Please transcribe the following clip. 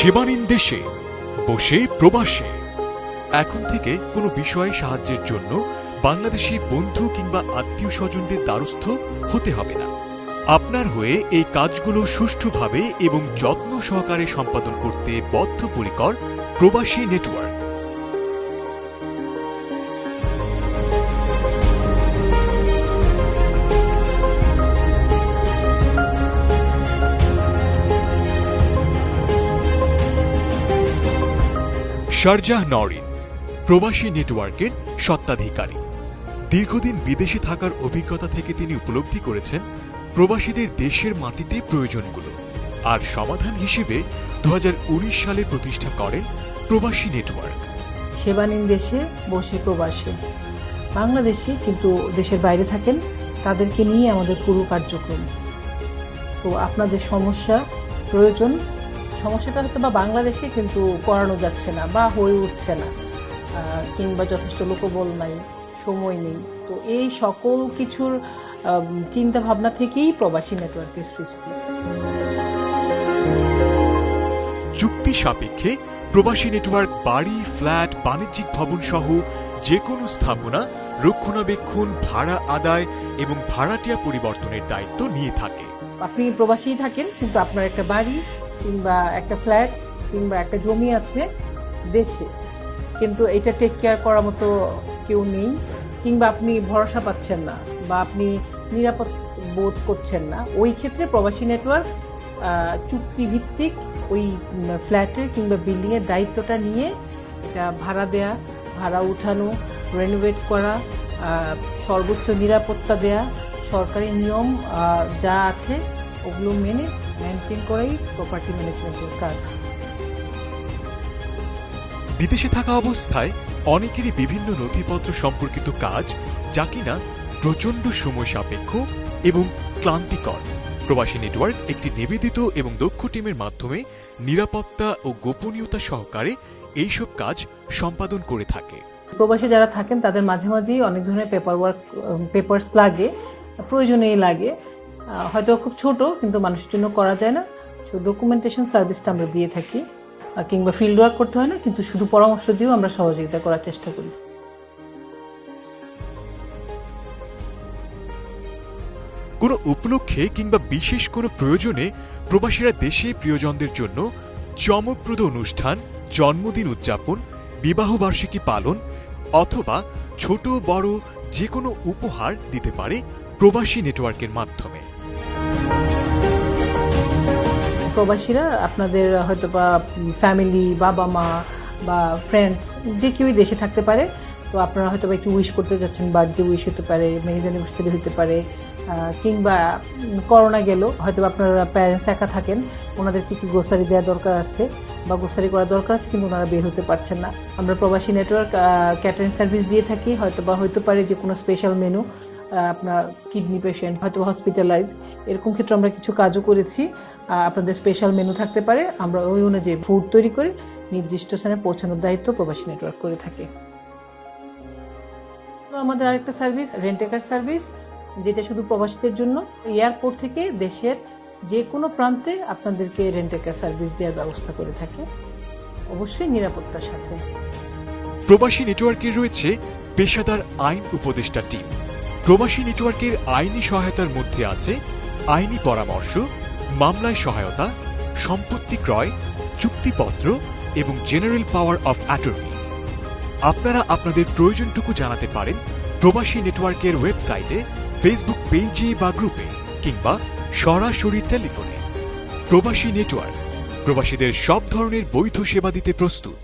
সেবা নিন দেশে, বসে প্রবাসে। এখন থেকে কোনো বিষয়ে সাহায্যের জন্য বাংলাদেশি বন্ধু কিংবা আত্মীয় স্বজনদের দ্বারস্থ হতে হবে না। আপনার হয়ে এই কাজগুলো সুষ্ঠুভাবে এবং যত্ন সহকারে সম্পাদন করতে বদ্ধপরিকর প্রবাসী নেটওয়ার্ক। শারজাহ নওরিন প্রবাসী নেটওয়ার্কের স্বত্বাধিকারী। দীর্ঘদিন বিদেশে থাকার অভিজ্ঞতা থেকে তিনি উপলব্ধি করেছেন প্রবাসীদের দেশের মাটিতে প্রয়োজনগুলো, আর সমাধান হিসেবে 2019 সালে প্রতিষ্ঠা করেন প্রবাসী নেটওয়ার্ক। সেবা নিন দেশে, বসে প্রবাসে। বাংলাদেশি কিন্তু দেশের বাইরে থাকেন, তাদেরকে নিয়ে আমাদের পুরো কার্যক্রম। সো আপনাদের সমস্যা, প্রয়োজন, সমস্যাটা হয়তো বা বাংলাদেশে কিন্তু করানো যাচ্ছে না বা হয়ে উঠছে না, কিংবা যথেষ্ট লোকবল নাই, সময় নেই। তো এই সকল কিছুর চিন্তা ভাবনা থেকেই প্রবাসী নেটওয়ার্কের সৃষ্টি। চুক্তি সাপেক্ষে প্রবাসী নেটওয়ার্ক বাড়ি, ফ্ল্যাট, বাণিজ্যিক ভবন সহ যে কোনো স্থাপনা রক্ষণাবেক্ষণ, ভাড়া আদায় এবং ভাড়াটিয়া পরিবর্তনের দায়িত্ব নিয়ে থাকে। আপনি প্রবাসী থাকেন কিন্তু আপনার একটা বাড়ি কিংবা একটা ফ্ল্যাট কিংবা একটা জমি আছে দেশে, কিন্তু এটা টেক কেয়ার করার মতো কেউ নেই, কিংবা আপনি ভরসা পাচ্ছেন না বা আপনি নিরাপদ বোধ করছেন না। ওই ক্ষেত্রে প্রবাসী নেটওয়ার্ক চুক্তি ভিত্তিক ওই ফ্ল্যাটের কিংবা বিল্ডিং এর দায়িত্বটা নিয়ে এটা ভাড়া দেয়া, ভাড়া উঠানো, রেনোভেট করা, সর্বোচ্চ নিরাপত্তা দেয়া, সরকারি নিয়ম যা আছে ওগুলো মেনে মেনটেন করাই প্রপার্টি ম্যানেজমেন্টের কাজ। বিদেশে থাকা অবস্থায় অনেকেরই বিভিন্ন নথিপত্র সম্পর্কিত কাজ, যা কিনা প্রচণ্ড সময় সাপেক্ষ এবং ক্লান্তিকর। প্রবাসী নেটওয়ার্ক একটি নিবেদিত এবং দক্ষ টিমের মাধ্যমে নিরাপত্তা ও গোপনীয়তা সহকারে এইসব কাজ সম্পাদন করে থাকে। প্রবাসী যারা থাকেন তাদের মাঝে মাঝেই অনেক ধরনের পেপারস লাগে, প্রয়োজনেই লাগে, হয়তো খুব ছোট কিন্তু মানুষের জন্য করা যায় না। ডকুমেন্টেশন সার্ভিসটা আমরা দিয়ে থাকি, কিংবা ফিল্ড ওয়ার্ক করতে হয় না, কিন্তু শুধু পরামর্শ দিয়েও আমরা সহযোগিতা করার চেষ্টা করি। কোনো উপলক্ষে কিংবা বিশেষ কোনো প্রয়োজনে প্রবাসীরা দেশে প্রিয়জনদের জন্য চমকপ্রদ অনুষ্ঠান, জন্মদিন উদযাপন, বিবাহবার্ষিকী পালন অথবা ছোট বড় যে কোনো উপহার দিতে পারে প্রবাসী নেটওয়ার্কের মাধ্যমে। প্রবাসীরা আপনাদের হয়তো বা ফ্যামিলি, বাবা মা বা ফ্রেন্ডস যে কেউই দেশে থাকতে পারে। তো আপনারা হয়তো বা একটু উইশ করতে যাচ্ছেন, বার্থডে উইশ হতে পারে, ম্যারেজ অ্যানিভার্সারি হতে পারে, কিংবা করোনা গেল, হয়তো আপনারা প্যারেন্টস একা থাকেন, ওনাদেরকে একটু গ্রোসারি দেওয়ার দরকার আছে বা গ্রোসারি করার দরকার আছে, কিন্তু ওনারা বের হতে পারছেন না। আমরা প্রবাসী নেটওয়ার্ক ক্যাটারিং সার্ভিস দিয়ে থাকি। হয়তো বা হতে পারে যে কোনো স্পেশাল মেনু, আপনার কিডনি পেশেন্ট, হয়তো হসপিটালাইজ, এরকম ক্ষেত্রে আমরা কিছু কাজও করেছি। আপনাদের স্পেশাল মেনু থাকতে পারে, আমরা ওই অনুযায়ী ফুড তৈরি করে নির্দিষ্ট স্থানে পৌঁছানোর দায়িত্ব প্রবাসী নেটওয়ার্ক করে থাকে। তো আমাদের আরেকটা সার্ভিস রেন্টেকার সার্ভিস, যেটা শুধু প্রবাসীদের জন্য। এয়ারপোর্ট থেকে দেশের যে কোনো প্রান্তে আপনাদেরকে রেন্টেকার সার্ভিস দেওয়ার ব্যবস্থা করে থাকে, অবশ্যই নিরাপত্তার সাথে। প্রবাসী নেটওয়ার্কের রয়েছে পেশাদার আইন উপদেষ্টা টিম। প্রবাসী নেটওয়ার্কের আইনি সহায়তার মধ্যে আছে আইনি পরামর্শ, মামলায় সহায়তা, সম্পত্তি ক্রয়, চুক্তিপত্র এবং জেনারেল পাওয়ার অফ অ্যাটর্নি। আপনারা আপনাদের প্রয়োজনটুকু জানাতে পারেন প্রবাসী নেটওয়ার্কের ওয়েবসাইটে, ফেসবুক পেজে বা গ্রুপে, কিংবা সরাসরি টেলিফোনে। প্রবাসী নেটওয়ার্ক প্রবাসীদের সব ধরনের বৈধ সেবা দিতে প্রস্তুত।